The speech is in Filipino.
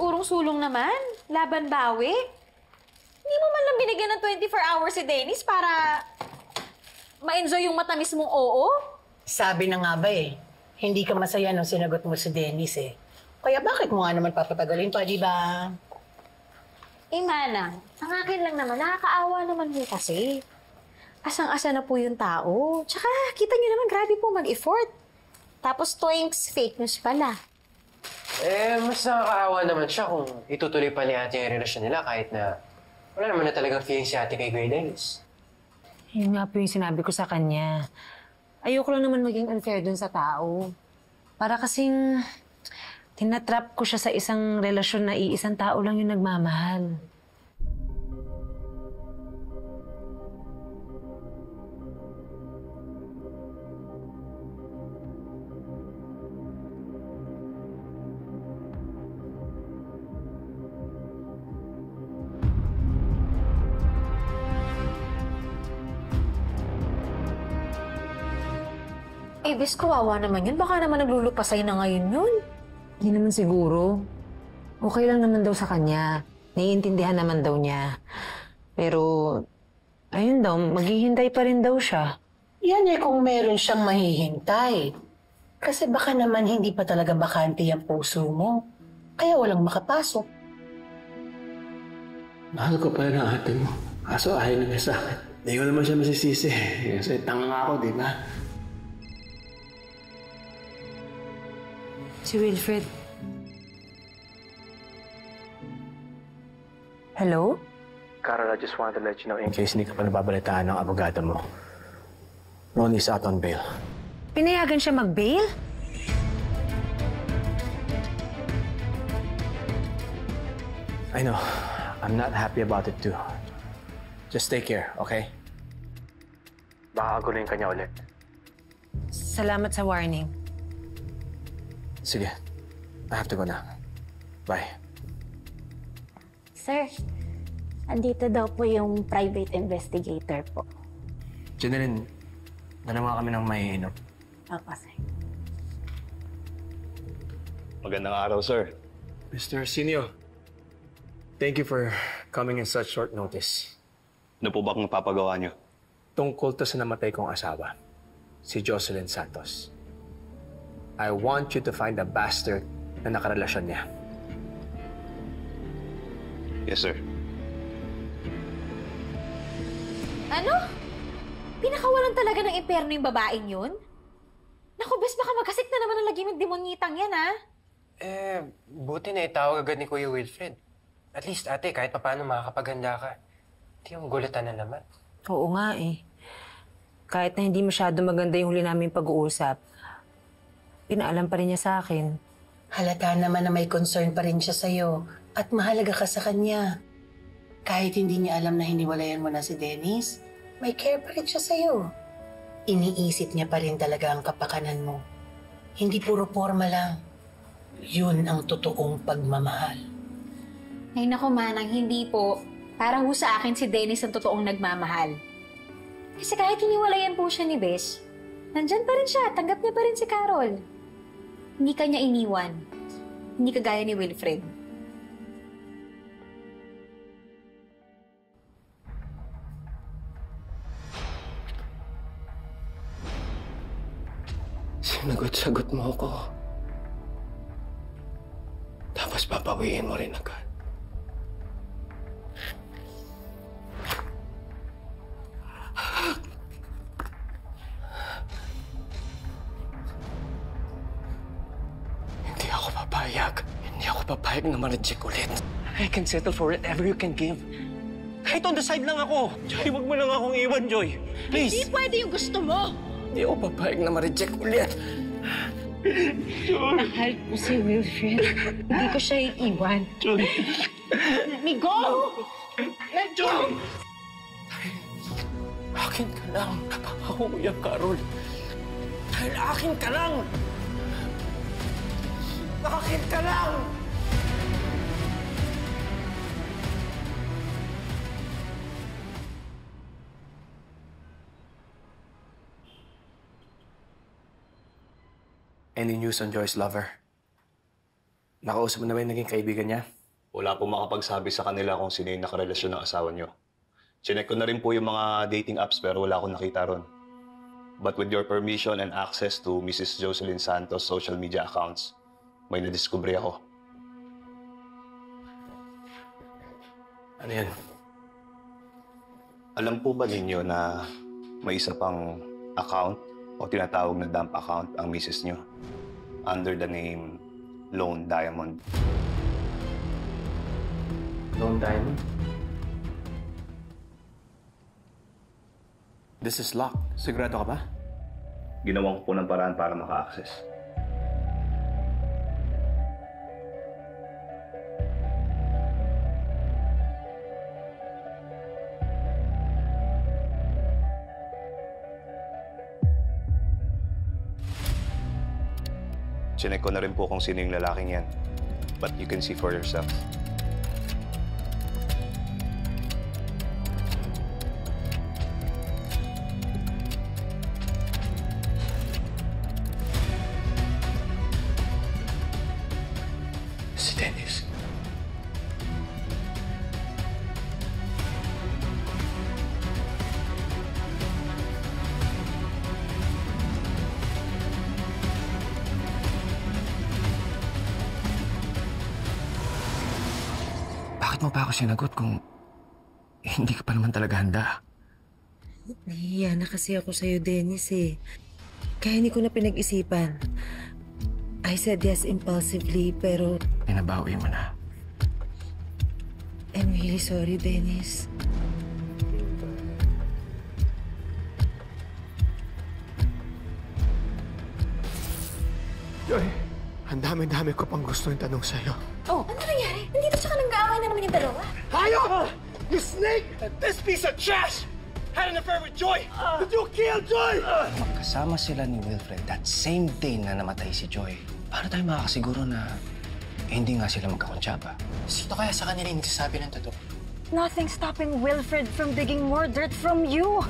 urong-sulong naman. Laban bawi. Hindi mo man lang binigyan ng 24 hours si Dennis para ma-enjoy yung matamis mong oo? Sabi na nga ba hindi ka masaya nung sinagot mo si Dennis Kaya bakit mo nga naman papatagalin pa, di ba? Manang, ang akin lang naman, nakakaawa naman mo kasi. Asang-asa na po yung tao. Tsaka, kita nyo naman, grabe po mag-effort. Tapos, toinks, fake news pala. Mas nakakaawa naman siya kung itutuloy pa ni ate yung relasyon nila kahit na wala naman na talagang feeling si ate kay Kuya Dennis. Yun nga po yung sinabi ko sa kanya. Ayoko lang naman maging unfair dun sa tao. Para kasing tinatrap ko siya sa isang relasyon na iisang tao lang yung nagmamahal. Bes, kawawa naman yun. Baka naman naglulupasay na ngayon yun. Hindi naman siguro. Okay lang naman daw sa kanya. Naiintindihan naman daw niya. Pero, ayun daw, maghihintay pa rin daw siya. Yan kung meron siyang mahihintay. Kasi baka naman hindi pa talaga bakante ang puso mo. Kaya walang makapasok. Mahal ko pa rin ang ate mo. Kaso ayaw na niya sa akin. Hindi ko naman siya masisisi. Kasi tanga nga ako, di ba? Si Wilfred. Hello? Carol, I just wanted to let you know in case hindi ka pa nababalitaan ng abogado mo. Ronnie's out on bail. Pinayagan siya mag-bail? I know. I'm not happy about it too. Just take care, okay? Baka agulin ka niya ulit. Salamat sa warning. Sige. I have to go na. Bye. Sir, andito daw po yung private investigator po. Jeneline, dalawa kami ng maiinom. Opo, sir. Magandang araw, sir. Mr. Arsenio, thank you for coming in such short notice. Ano po ba kung napapagawa niyo? Tungkol to sa namatay kong asawa, si Jocelyn Santos. I want you to find the bastard na nakarelasyon niya. Yes, sir. Ano? Pinakawalan talaga ng impyerno yung babaeng yun? Naku, bes, baka magkasik na naman ang lagi ng demonyitang yan, ha? Buti na itawag agad ni Kuya Wilfred. At least, ate, kahit papaano makakapaghanda ka. Hindi yung gulatan na naman. Oo nga Kahit na hindi masyado maganda yung huli namin pag-uusap, pinaalam pa rin niya sa akin. Halata naman na may concern pa rin siya sa'yo at mahalaga ka sa kanya. Kahit hindi niya alam na hiniwalayan mo na si Dennis, may care pa rin siya sa'yo. Iniisip niya pa rin talaga ang kapakanan mo. Hindi puro forma lang. Yun ang totoong pagmamahal. Ay naku, Manang, hindi po. Para ho sa akin si Dennis ang totoong nagmamahal. Kasi kahit hiniwalayan po siya ni Bes, nandyan pa rin siya, tanggap niya pa rin si Carol. Hindi kanya iniwan. Hindi kagaya ni Wilfred. Sinagot-sagot mo ako. Tapos papawiin mo rin agad. Hindi ako papayag na ma-reject ulit. I can settle for whatever you can give. Kahit on the side lang ako. Joy, huwag mo lang akong iwan, Joy. Please. Hindi pwede yung gusto mo! Hindi ako papayag na ma-reject ulit. Joy. Mahal ko si Wilfred. Hindi ko siya iiwan. Joy. Let me go! Let go! Akin ka lang. Ako, Kuya Carol. Dahil akin ka lang! Akin ka lang! Any news on Joy's lover? Nakausap mo na ba yung naging kaibigan niya? Wala po makapagsabi sa kanila kung sino yung nakarelasyon ng asawa niyo. Chinek ko na rin po yung mga dating apps pero wala akong nakita ron. But with your permission and access to Mrs. Jocelyn Santos' social media accounts, may nadiskubre ako. Ano yan? Alam po ba ninyo na may isa pang account o tinatawag na dump account ang Mrs. niyo under the name Lone Diamond? Lone Diamond? This is locked. Sigurado ka ba? Ginawan ko po ng paraan para maka-access. Chinek ko na rin po kung sino yung lalaking yan. But you can see for yourself. Si Dennis. Bakit mo pa ako sinagot kung hindi ka pa naman talaga handa? Nahiya na kasi ako sa'yo, Dennis eh. Kaya hindi ko na pinag-isipan. I said yes impulsively, pero Pinabawi mo na. I'm really sorry, Dennis. Joy, ang dami-dami ko pang gusto yung tanong sa'yo. Oh, ano nangyari? Nandito siya ka nag-aaway na naman yung dalawa? Hayop! You snake! This piece of trash had an affair with Joy! Did you kill Joy? Magkasama sila ni Wilfred that same day na namatay si Joy. Paano tayo makakasiguro na hindi nga sila magkakonsyaba? Sino kaya sa kanila yung nagsasabi ng totoo? Nothing stopping Wilfred from digging more dirt from you.